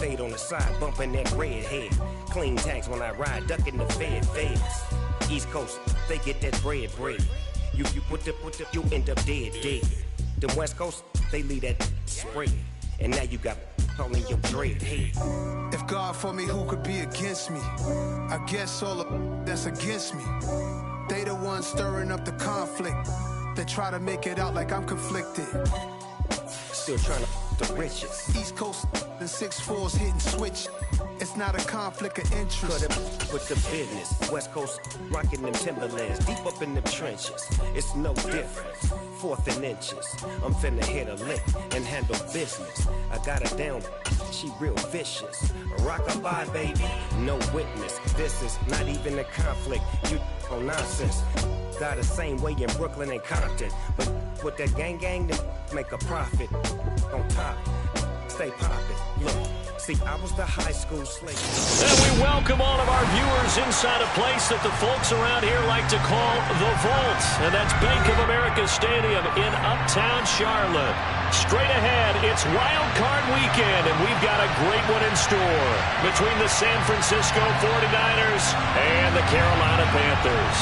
Stayed on the side, bumping that red head. Clean tags when I ride, ducking the feds. East Coast, they get that bread. You you end up dead. Then West Coast, they leave that spread. And now you got all in your dread head. If God for me, who could be against me? I guess all of that's against me. They the ones stirring up the conflict. They try to make it out like I'm conflicted. Still trying to the riches. East Coast and 6'4's hitting switch. It's not a conflict of interest. Cut up with the business. West Coast rocking them Timberlands, deep up in the trenches. It's no difference. 4th and inches. I'm finna hit a lick and handle business. I got her down, she real vicious. Rock-a-bye, baby, no witness. This is not even a conflict. You on nonsense. Got the same way in Brooklyn and Compton, but with that gang, then make a profit. On top, stay poppin'. Look, see, I was the high school slave. And we welcome all of our viewers inside a place that the folks around here like to call the Vault, and that's Bank of America Stadium in Uptown Charlotte. Straight ahead, it's Wild Card Weekend, and we've got a great one in store between the San Francisco 49ers and the Carolina Panthers.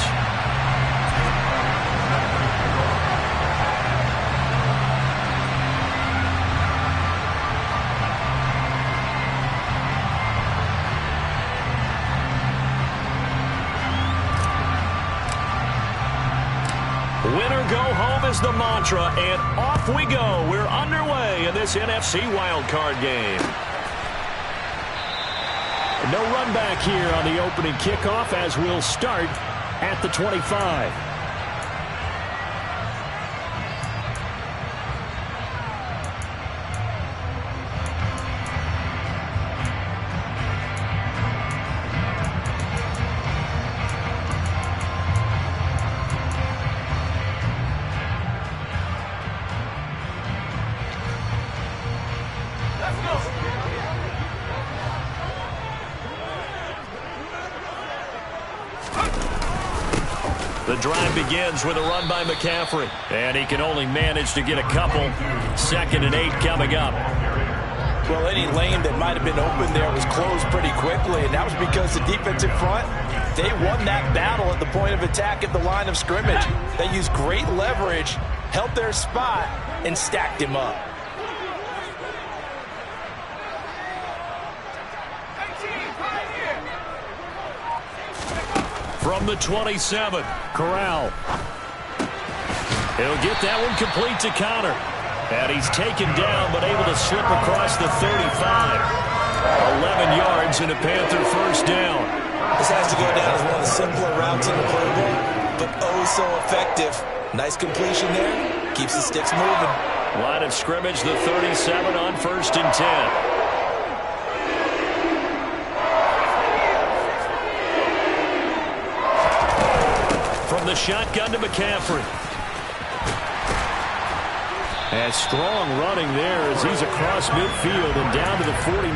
Winner go home is the mantra, and off we go. We're underway in this NFC wildcard game. No run back here on the opening kickoff as we'll start at the 25. The drive begins with a run by McCaffrey, and he can only manage to get a couple. 2nd and 8 coming up. Well, any lane that might have been open there was closed pretty quickly, and that was because the defensive front, they won that battle at the point of attack at the line of scrimmage. They used great leverage, held their spot, and stacked him up. From the 27, Corral. He'll get that one complete to Connor. And he's taken down, but able to slip across the 35. 11 yards and a Panther first down. This has to go down as one of the simpler routes in the playbook, but oh so effective. Nice completion there. Keeps the sticks moving. Line of scrimmage, the 37 on 1st and 10. From the shotgun to McCaffrey. And strong running there as he's across midfield and down to the 49.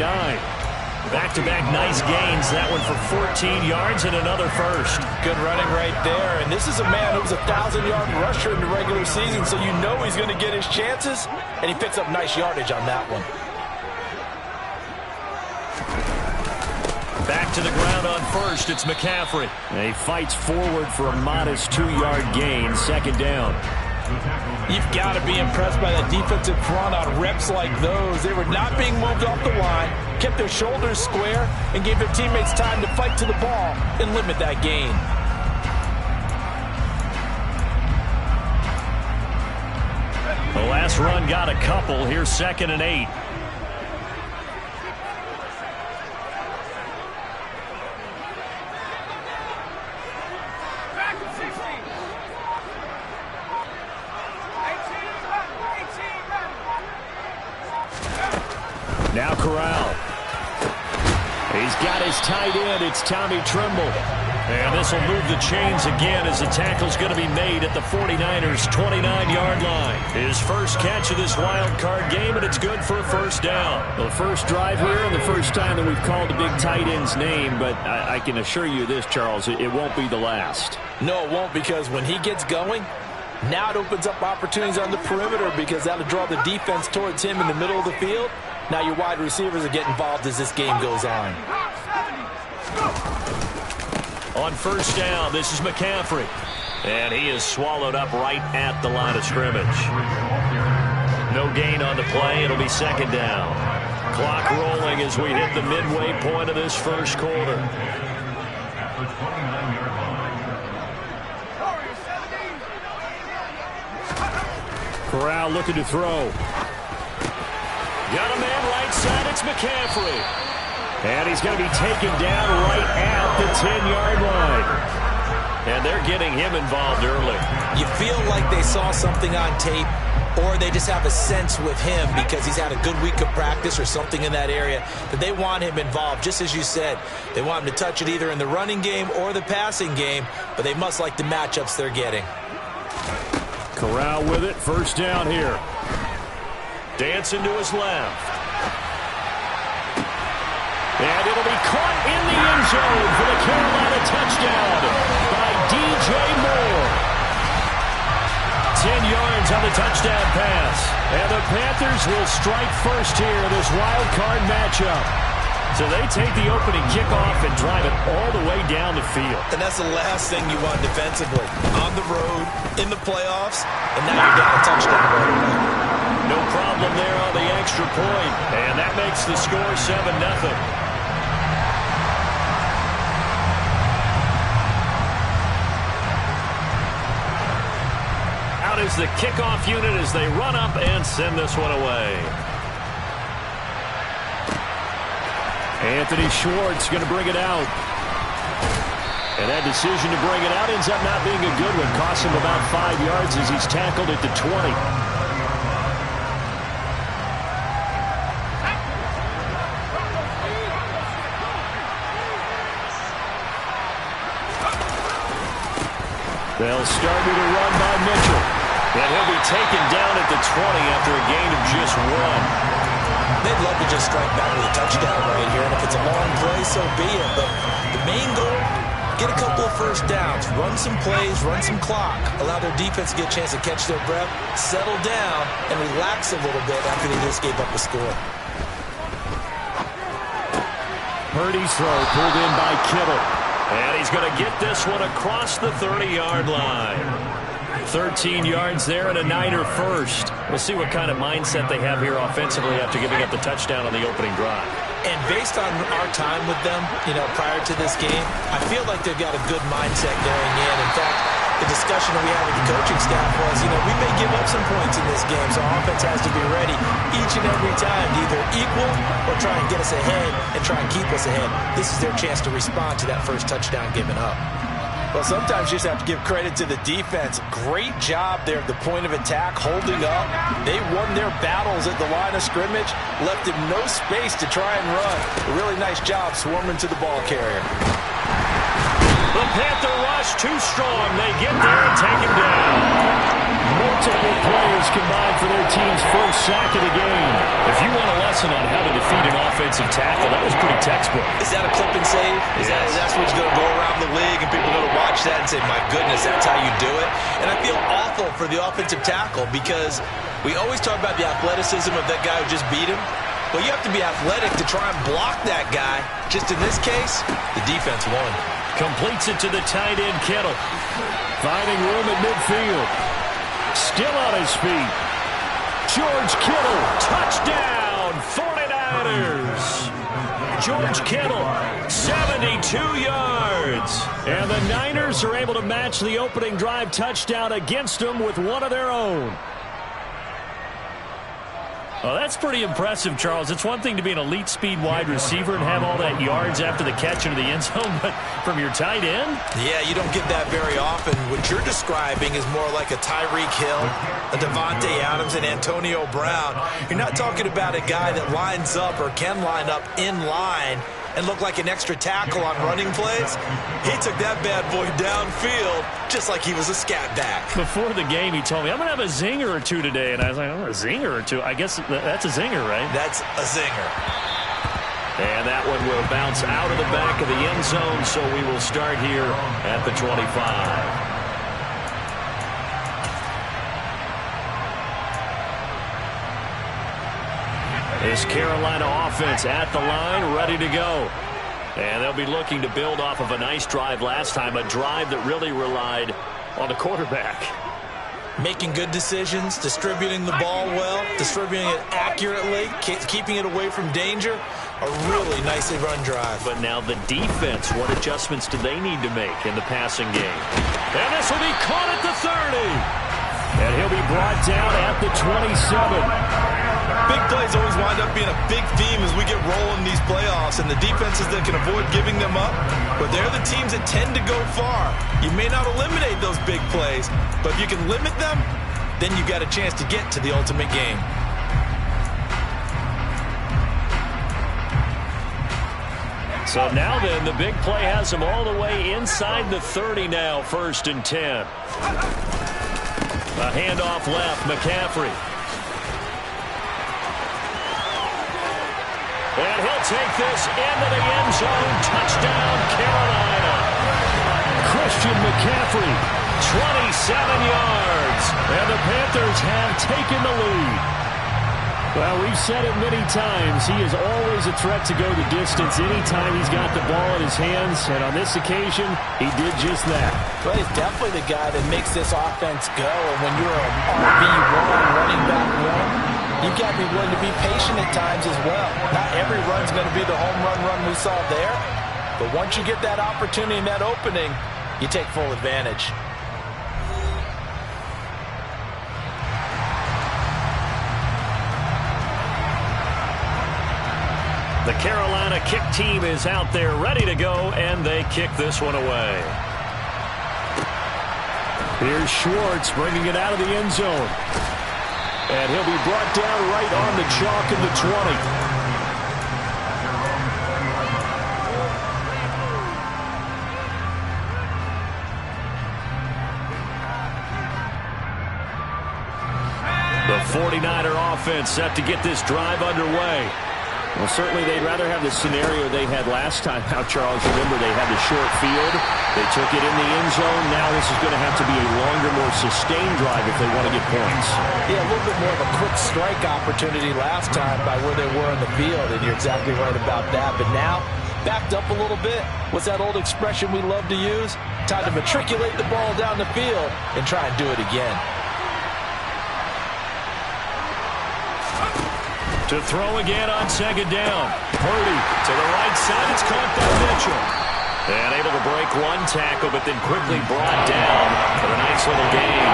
Back-to-back nice gains. That one for 14 yards and another first. Good running right there. And this is a man who was a 1,000-yard rusher in the regular season, so you know he's going to get his chances. And he picks up nice yardage on that one. Back to the ground on 1st, it's McCaffrey. And he fights forward for a modest 2-yard gain, 2nd down. You've got to be impressed by that defensive front on reps like those. They were not being moved off the line, kept their shoulders square, and gave their teammates time to fight to the ball and limit that gain. The last run got a couple. Here's 2nd and 8. Now Corral. He's got his tight end. It's Tommy Tremble. And this will move the chains again as the tackle's going to be made at the 49ers' 29-yard line. His first catch of this wild card game, and it's good for a first down. Well, the first drive here and the first time that we've called a big tight end's name, but I can assure you this, Charles, it won't be the last. No, it won't, because when he gets going, now it opens up opportunities on the perimeter because that'll draw the defense towards him in the middle of the field. Now your wide receivers will get involved as this game goes on. On first down, this is McCaffrey. And he is swallowed up right at the line of scrimmage. No gain on the play. It'll be second down. Clock rolling as we hit the midway point of this first quarter. Corral looking to throw. Got a man right side. It's McCaffrey. And he's going to be taken down right at the 10-yard line. And they're getting him involved early. You feel like they saw something on tape, or they just have a sense with him because he's had a good week of practice or something in that area that they want him involved. Just as you said, they want him to touch it either in the running game or the passing game, but they must like the matchups they're getting. Corral with it. First down here. Dancing to his left. And it'll be caught in the end zone for the Carolina touchdown by DJ Moore. 10 yards on the touchdown pass. And the Panthers will strike first here in this wild card matchup. So they take the opening kickoff and drive it all the way down the field. And that's the last thing you want defensively. On the road, in the playoffs, and now you're down a touchdown right away. No problem there on the extra point. And that makes the score 7-0. Is the kickoff unit as they run up and send this one away. Anthony Schwartz going to bring it out. And that decision to bring it out ends up not being a good one. Costs him about 5 yards as he's tackled at the 20. They'll start with a run by Mitchell. And he'll be taken down at the 20 after a gain of just 1. They'd love to just strike back with a touchdown right here. And if it's a long play, so be it. But the main goal, get a couple of first downs. Run some plays, run some clock. Allow their defense to get a chance to catch their breath, settle down, and relax a little bit after they just gave up a score. Purdy's throw pulled in by Kittle. And he's going to get this one across the 30-yard line. 13 yards there and a Niner first. We'll see what kind of mindset they have here offensively after giving up the touchdown on the opening drive. And based on our time with them, prior to this game, I feel like they've got a good mindset going in. In fact, the discussion that we had with the coaching staff was, we may give up some points in this game, so our offense has to be ready each and every time to either equal or try and get us ahead and try and keep us ahead. This is their chance to respond to that first touchdown given up. Well, sometimes you just have to give credit to the defense. Great job there at the point of attack, holding up. They won their battles at the line of scrimmage, left him no space to try and run. A really nice job swarming to the ball carrier. The Panther rush too strong. They get there and take him down. Multiple players combined for their team's first sack of the game. If you want a lesson on how to defeat an offensive tackle, that was pretty textbook. Is that a clip and save? That's what's going to go around the league, and people are going to watch that and say, my goodness, that's how you do it. And I feel awful for the offensive tackle because we always talk about the athleticism of that guy who just beat him. Well, you have to be athletic to try and block that guy. Just in this case, the defense won. Completes it to the tight end, Kittle. Finding room at midfield. Still on his feet. George Kittle, touchdown, 49ers. George Kittle, 72 yards. And the Niners are able to match the opening drive touchdown against them with one of their own. Well, that's pretty impressive, Charles. It's one thing to be an elite speed wide receiver and have all that yards after the catch into the end zone, but from your tight end? Yeah, you don't get that very often. What you're describing is more like a Tyreek Hill, a Devontae Adams, and Antonio Brown. You're not talking about a guy that lines up or can line up in line and look like an extra tackle on running plays. He took that bad boy downfield just like he was a scat back. Before the game, he told me, I'm going to have a zinger or two today. And I was like, oh, a zinger or two? I guess that's a zinger, right? That's a zinger. And that one will bounce out of the back of the end zone, so we will start here at the 25. This Carolina offense at the line, ready to go. And they'll be looking to build off of a nice drive last time, a drive that really relied on the quarterback. Making good decisions, distributing the ball well, distributing it accurately, keeping it away from danger. A really nicely run drive. But now the defense, what adjustments do they need to make in the passing game? And this will be caught at the 30. And he'll be brought down at the 27. Big plays always wind up being a big theme as we get rolling these playoffs, and the defenses that can avoid giving them up, but they're the teams that tend to go far. You may not eliminate those big plays, but if you can limit them, then you got a chance to get to the ultimate game. So now then, the big play has them all the way inside the 30 now, 1st and 10. A handoff left, McCaffrey. And he'll take this into the end zone. Touchdown, Carolina. Christian McCaffrey, 27 yards. And the Panthers have taken the lead. Well, we've said it many times. He is always a threat to go the distance anytime he's got the ball in his hands. And on this occasion, he did just that. Well, he's definitely the guy that makes this offense go. And when you're an RB1, running back one, you've got to be willing to be patient at times as well. Not every run's going to be the home run we saw there. But once you get that opportunity and that opening, you take full advantage. The Carolina kick team is out there ready to go, and they kick this one away. Here's Schwartz bringing it out of the end zone. And he'll be brought down right on the chalk of the 20. The 49er offense set to get this drive underway. Well, certainly they'd rather have the scenario they had last time out, Charles. Remember, they had the short field. They took it in the end zone. Now this is going to have to be a longer, more sustained drive if they want to get points. Yeah, a little bit more of a quick strike opportunity last time by where they were in the field, and you're exactly right about that. But now, backed up a little bit. What's that old expression we love to use? Time to matriculate the ball down the field and try and do it again. To throw again on 2nd down. Purdy to the right side. It's caught by Mitchell. And able to break one tackle, but then quickly brought down for a nice little gain.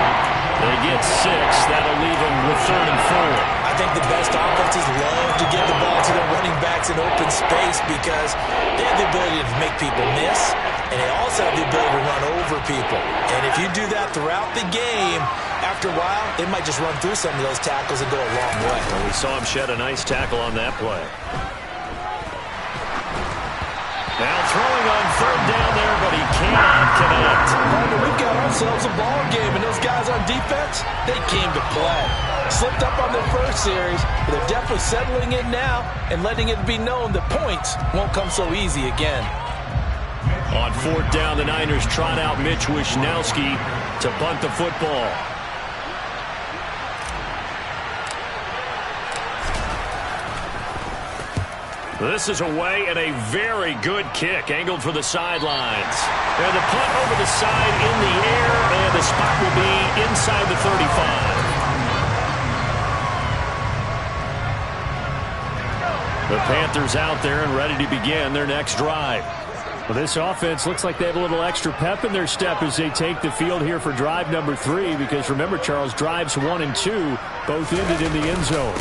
They get 6. That'll leave them with 3rd and 4. I think the best offenses love to get the ball to their running backs in open space because they have the ability to make people miss, and they also have the ability to run over people. And if you do that throughout the game, after a while, they might just run through some of those tackles and go a long way. Well, we saw him shed a nice tackle on that play. Now throwing on 3rd down there, but he cannot connect. We've got ourselves a ball game, and those guys on defense, they came to play. Slipped up on their first series, but they're definitely settling in now and letting it be known that points won't come so easy again. On 4th down, the Niners trot out Mitch Wishnowski to bunt the football. This is away and a very good kick, angled for the sidelines. And the punt over the side in the air, and the spot will be inside the 35. The Panthers out there and ready to begin their next drive. Well, this offense looks like they have a little extra pep in their step as they take the field here for drive number 3, because remember, Charles, drives 1 and 2 both ended in the end zone.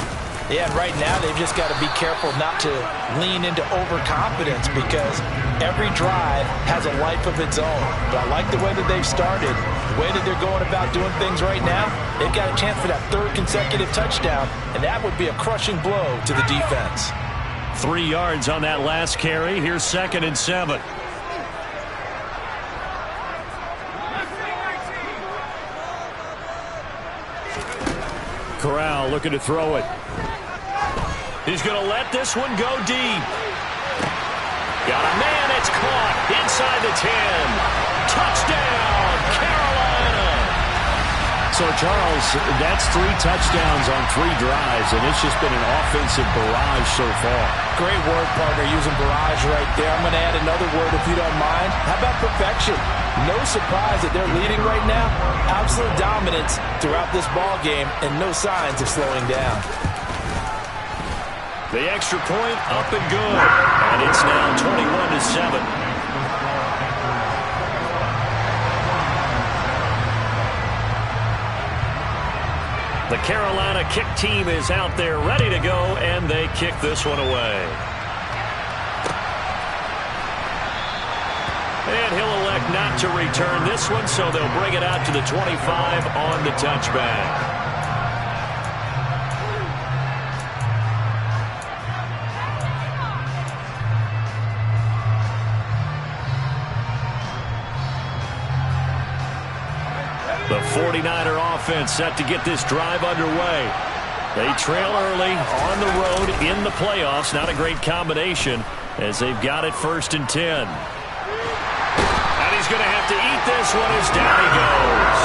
Yeah, and right now they've just got to be careful not to lean into overconfidence because every drive has a life of its own. But I like the way that they've started, the way that they're going about doing things right now. They've got a chance for that 3rd consecutive touchdown, and that would be a crushing blow to the defense. 3 yards on that last carry. Here's 2nd and 7. Corral looking to throw it. He's going to let this one go deep. Got a man, it's caught inside the 10. Touchdown, Carolina. So, Charles, that's 3 touchdowns on 3 drives, and it's just been an offensive barrage so far. Great word, partner, using barrage right there. I'm going to add another word if you don't mind. How about perfection? No surprise that they're leading right now. Absolute dominance throughout this ball game and no signs of slowing down. The extra point up and good. And it's now 21-7. The Carolina kick team is out there ready to go, and they kick this one away. And he'll elect not to return this one, so they'll bring it out to the 25 on the touchback. The 49er offense set to get this drive underway. They trail early on the road in the playoffs. Not a great combination as they've got it 1st and 10. And he's going to have to eat this one as down he goes.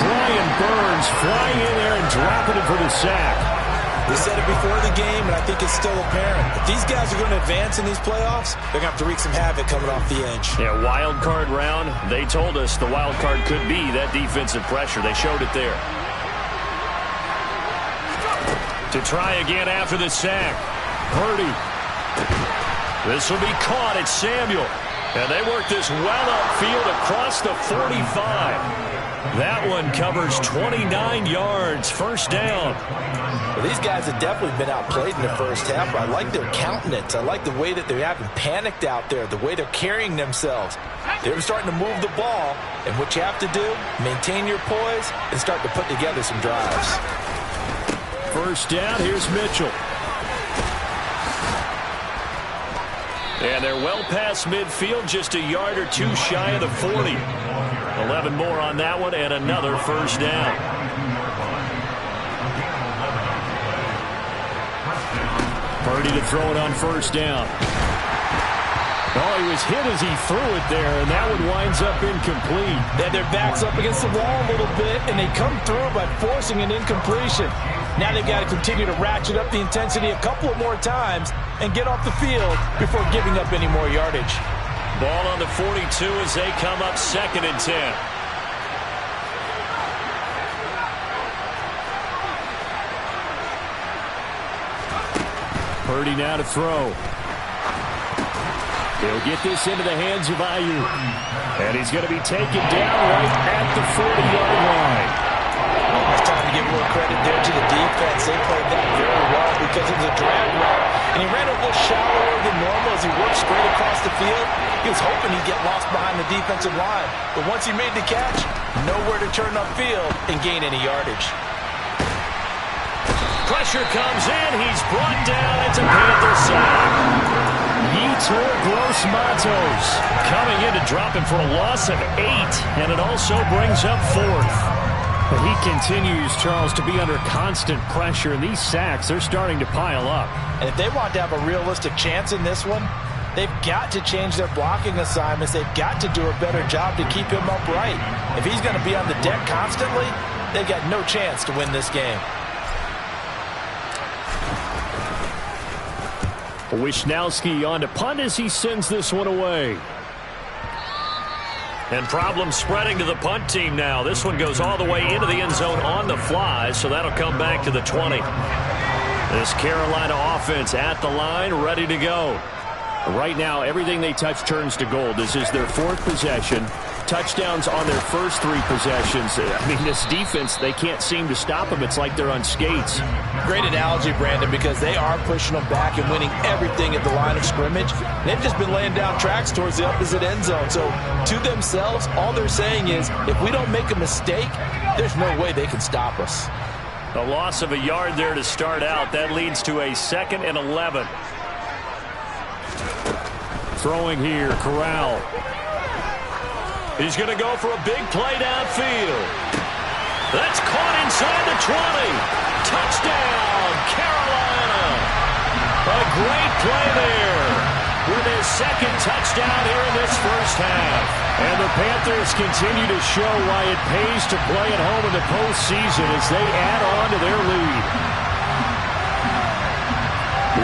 Brian Burns flying in there and dropping it for the sack. We said it before the game, and I think it's still apparent. If these guys are going to advance in these playoffs, they're going to have to wreak some havoc coming off the edge. Yeah, wild card round. They told us the wild card could be that defensive pressure. They showed it there. To try again after the sack. Purdy. This will be caught. It's Samuel. And they work this well upfield across the 45. That one covers 29 yards. 1st down. Well, these guys have definitely been outplayed in the first half. I like their countenance. I like the way that they haven't panicked out there, the way they're carrying themselves. They're starting to move the ball, and what you have to do, maintain your poise and start to put together some drives. 1st down, here's Mitchell. And they're well past midfield, just a yard or 2 shy of the 40. 11 more on that one, and another 1st down. Purdy to throw it on 1st down. Oh, he was hit as he threw it there, and that one winds up incomplete. They had their backs up against the wall a little bit, and they come through by forcing an incompletion. Now they've got to continue to ratchet up the intensity a couple of more times and get off the field before giving up any more yardage. Ball on the 42 as they come up 2nd and 10. Purdy now to throw. He'll get this into the hands of Ayuk. And he's going to be taken down right at the 40-yard line. It's time to give more credit there to the defense. They played that very well because it was a drag route. And he ran a little shallower than normal as he worked straight across the field. He was hoping he'd get lost behind the defensive line. But once he made the catch, nowhere to turn upfield and gain any yardage. Pressure comes in. He's brought down. It's a Panther sack. Yetur Gross-Matos coming in to drop him for a loss of 8. And it also brings up 4th. But he continues, Charles, to be under constant pressure. And these sacks, they're starting to pile up. And if they want to have a realistic chance in this one, they've got to change their blocking assignments. They've got to do a better job to keep him upright. If he's going to be on the deck constantly, they've got no chance to win this game. Wisnowski on to punt as he sends this one away. And problems spreading to the punt team now. This one goes all the way into the end zone on the fly, so that'll come back to the 20. This Carolina offense at the line, ready to go. Right now, everything they touch turns to gold. This is their 4th possession. Touchdowns on their first 3 possessions. I mean, this defense, they can't seem to stop them. It's like they're on skates. Great analogy, Brandon, because they are pushing them back and winning everything at the line of scrimmage. They've just been laying down tracks towards the opposite end zone. So to themselves, all they're saying is, if we don't make a mistake, there's no way they can stop us. A loss of a yard there to start out. That leads to a 2nd and 11. Throwing here, Corral. He's going to go for a big play downfield. That's caught inside the 20. Touchdown, Carolina. A great play there with his 2nd touchdown here in this first half. And the Panthers continue to show why it pays to play at home in the postseason as they add on to their lead.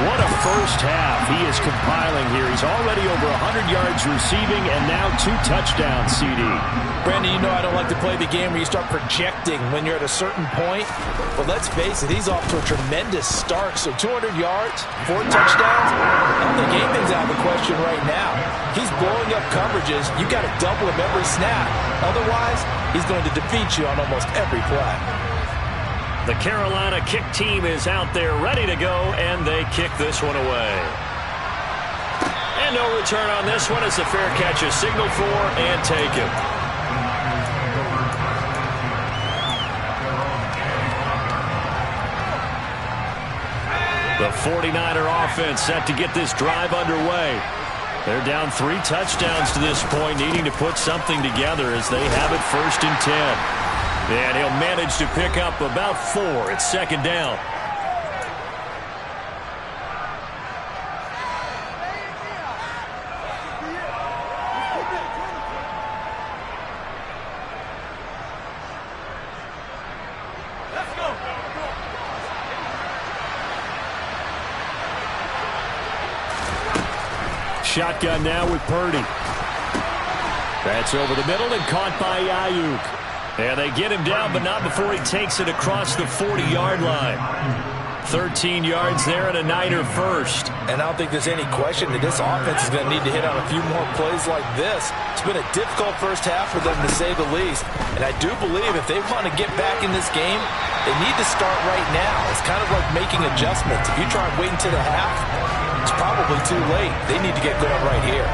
What a first half he is compiling here. He's already over 100 yards receiving and now 2 touchdowns, CD. Brandon, you know I don't like to play the game where you start projecting when you're at a certain point. But let's face it, he's off to a tremendous start. So 200 yards, 4 touchdowns. I don't think anything's out of the question right now. He's blowing up coverages. You got to double him every snap. Otherwise, he's going to defeat you on almost every play. The Carolina kick team is out there ready to go, and they kick this one away. And no return on this one as the fair catch is signaled for and taken. The 49er offense set to get this drive underway. They're down 3 touchdowns to this point, needing to put something together as they have it 1st and 10. And he'll manage to pick up about 4. It's 2nd down. Shotgun now with Purdy. That's over the middle and caught by Ayuk. And they get him down, but not before he takes it across the 40-yard line. 13 yards there and a Niner first. And I don't think there's any question that this offense is going to need to hit on a few more plays like this. It's been a difficult first half for them, to say the least. And I do believe if they want to get back in this game, they need to start right now. It's kind of like making adjustments. If you try and wait until the half, it's probably too late. They need to get going right here.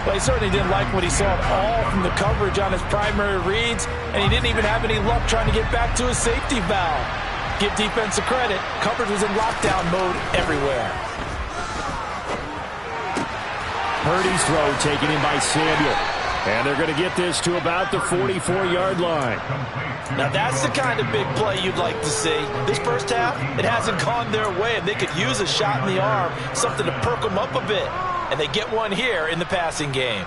Well, he certainly didn't like what he saw at all from the coverage on his primary reads, and he didn't even have any luck trying to get back to his safety valve. Give defense a credit. Coverage was in lockdown mode everywhere. Purdy's throw taken in by Samuel. And they're going to get this to about the 44-yard line. Now that's the kind of big play you'd like to see. This first half, it hasn't gone their way, and they could use a shot in the arm, something to perk them up a bit. And they get one here in the passing game.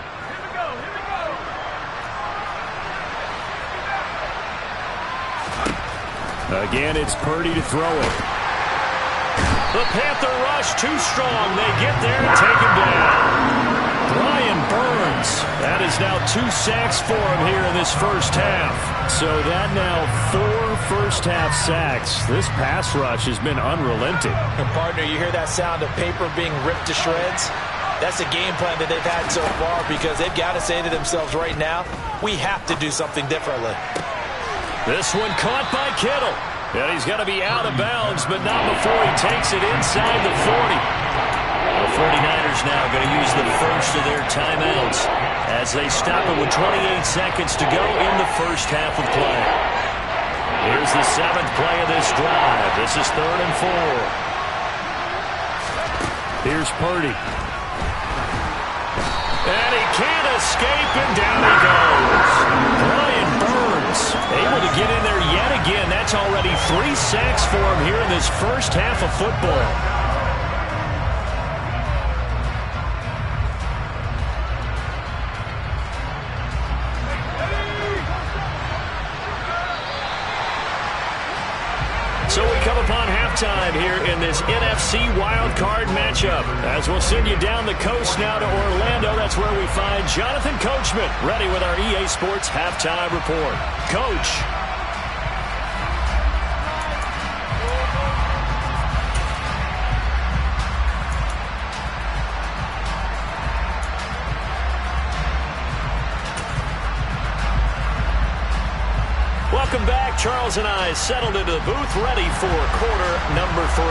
Again, it's Purdy to throw it. The Panther rush too strong. They get there and take him down. Brian Burns. That is now 2 sacks for him here in this first half. So that now 4 first-half sacks. This pass rush has been unrelenting. And partner, you hear that sound of paper being ripped to shreds? That's the game plan that they've had so far, because they've got to say to themselves right now, we have to do something differently. This one caught by Kittle. And he's got to be out of bounds, but not before he takes it inside the 40. The 49ers now going to use the first of their timeouts as they stop it with 28 seconds to go in the first half of play. Here's the 7th play of this drive. This is 3rd and 4. Here's Purdy. And he can't escape, and down he goes. Brian Burns able to get in there yet again. That's already 3 sacks for him here in this first half of football. So we come upon halftime here in this NFC wildcard matchup. As we'll send you down the coast now to Orlando, that's where we find Jonathan Coachman, ready with our EA Sports halftime report. Coach. Welcome back. Charles and I settled into the booth, ready for quarter number 3.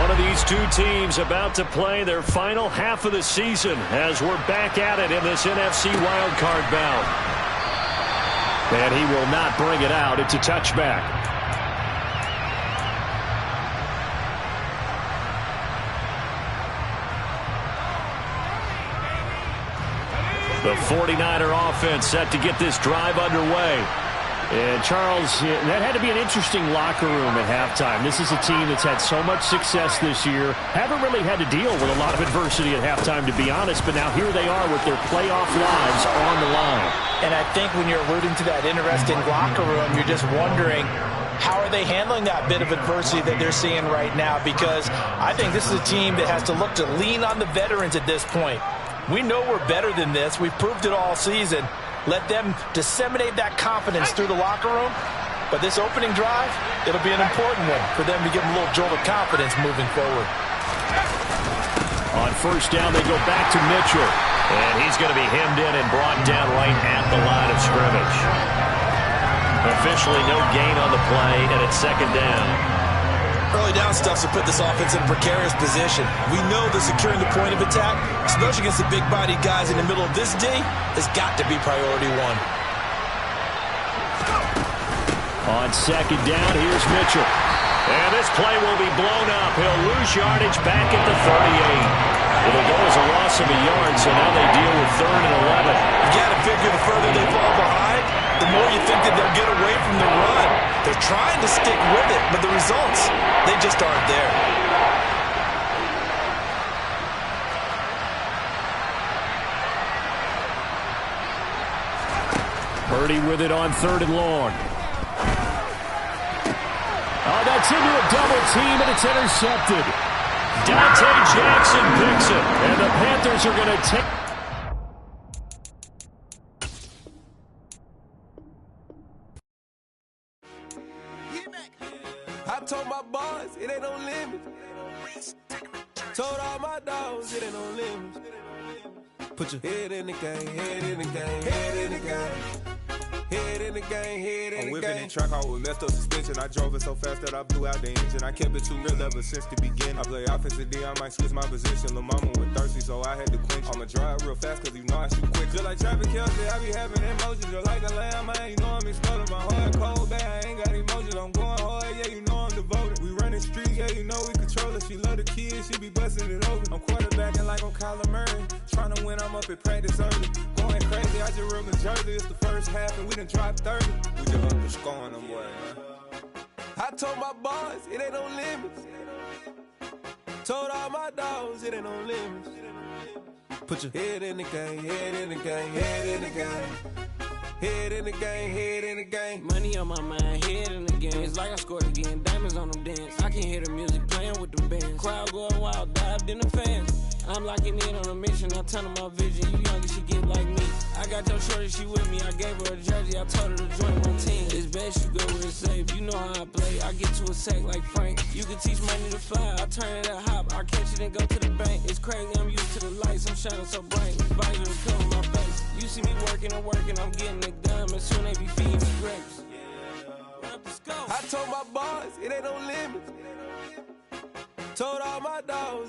One of these two teams about to play their final half of the season as we're back at it in this NFC wildcard bout. And he will not bring it out. It's a touchback. The 49er offense set to get this drive underway. And, Charles, that had to be an interesting locker room at halftime. This is a team that's had so much success this year. Haven't really had to deal with a lot of adversity at halftime, to be honest. But now here they are with their playoff lives on the line. And I think when you're alluding to that interesting locker room, you're just wondering, how are they handling that bit of adversity that they're seeing right now? Because I think this is a team that has to look to lean on the veterans at this point. We know we're better than this. We've proved it all season. Let them disseminate that confidence through the locker room. But this opening drive, it'll be an important one for them to give them a little jolt of confidence moving forward. On first down, they go back to Mitchell. And he's going to be hemmed in and brought down right at the line of scrimmage. Officially no gain on the play, and it's second down. Early down stuff to put this offense in a precarious position. We know that securing the point of attack, especially against the big-bodied guys in the middle of this D, has got to be priority one. On second down, here's Mitchell. And this play will be blown up. He'll lose yardage back at the 38. It'll go as a loss of a yard, so now they deal with 3rd and 11. You got to figure the further they fall behind, the more you think that they'll get away from the run. They're trying to stick with it, but the results, they just aren't there. Purdy with it on 3rd and long. Oh, that's into a double team, and it's intercepted. Dante Jackson picks it, and the Panthers are going to take... I told my boys, it ain't no limit. Told all my dogs, it ain't no limit. Put your head in the game, head in the game, head in the game. Head in the game, head in the game. I'm whipping in track, I was messed up suspension. I drove it so fast that I blew out the engine. I kept it too real ever since the beginning. I play offensive D, I might switch my position. Lil' mama was thirsty, so I had to quench. I'ma drive real fast, cause you know I shoot quick. Just like Travis Kelce, I be having emotions. Just like a lamb, man, you know I'm exploding. My heart cold, bad, I ain't got emotions. I'm going hard, yeah, you know I'm devoted. We running streets, yeah, you know we control it. She love the kids, she be busting it open. I'm quarterbacking like I'm Kyler Murray. Trying to win, I'm up at practice early. Going crazy, I just rode the jersey. It's the first half, and we done dropped 30. We just up to scoring them, boy, man. I told my boys, it ain't no limits. Told all my dogs, it ain't no limits. Put your head in the game, head in the game, head in the game. Head in the game, head in the game. Money on my mind, head in the game. It's like I scored again, diamonds on them dance. I can hear the music playing with them bands. Crowd going wild, dived in the fans. I'm locking in on a mission, I tell her my vision. You younger, she get like me. I got your shorty, she with me. I gave her a jersey, I told her to join my team. It's best you go where it's safe. You know how I play. I get to a sack like Frank. You can teach money to fly. I turn it a hop. I catch it and go to the bank. It's crazy, I'm used to the lights. I'm shining so bright. Visors cover my face. You see me working and working. I'm getting it done. And soon they be feeding me grapes. I told my boys, it ain't no limits. Told all my dogs.